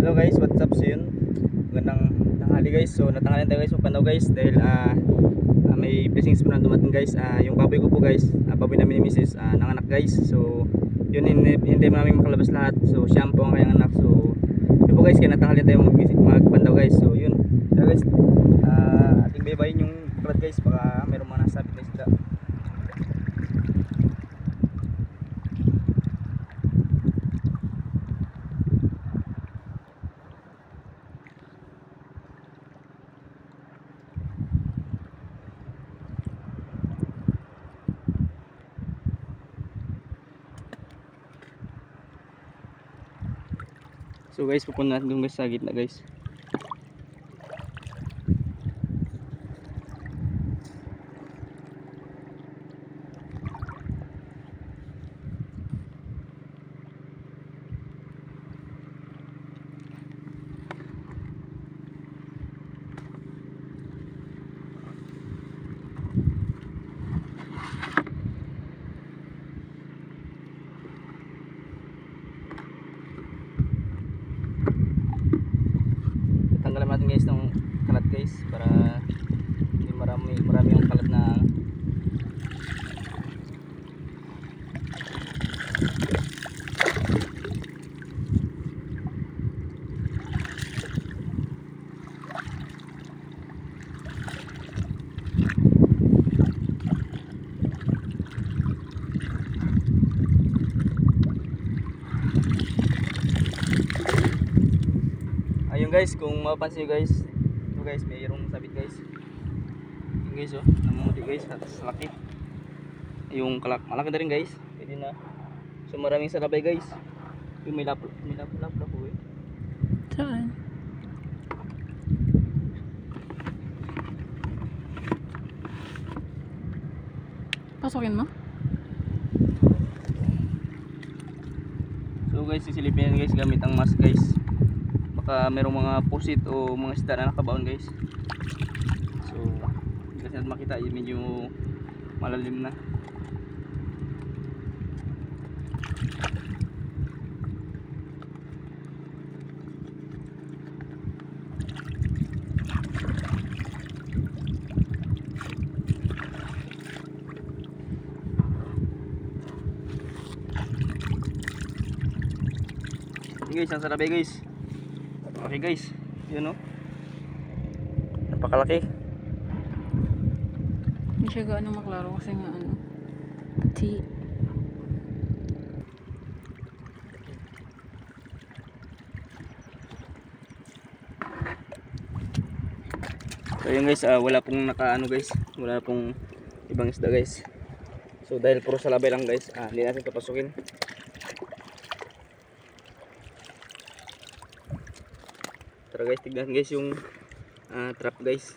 Hello guys, what's up? So yun, magandang tanghali guys. So natanghalian tayo guys, magpandaw guys. Dahil may blessings po na dumating guys. Yung baboy ko po guys, baboy namin ni Mrs. Nanganak guys. So yun, hindi namin makalabas lahat. So siya po ang kanyang anak. So yun po guys, kaya natanghalian tayo magpandaw guys. So yun, tara guys, ating baybayin yung kalat guys. Baka mayroong mga nasabit na isda. So guys, pupunta natin doon guys sa gitna guys. Tanggalan natin guys ng kalat guys para hindi marami yung kalat na ayun guys, kung mapapansin nyo guys, ito guys, mayroong sabit guys. Yung guys oh, namumuti guys, at laki. Yung kalak, malaki na rin guys, pwede na. So maraming salabay guys. Yung may lapla po eh. Saan? Pasukin mo? So guys, sisilipin yan guys gamit ang mask guys. Baka merong mga pusit o mga isda na nakabaon guys. So hindi kasi natin makita, yung medyo malalim na. Okay guys, ang sarap guys. Okay guys, yun o, napakalaki. Hindi siya gaano maklaro kasi nga ano, pati. So yun guys, wala pong nakaano guys, wala pong ibang isda guys. So dahil puro salabay lang guys, hindi natin papasukin. Tara guys, tignan guys yung trap guys.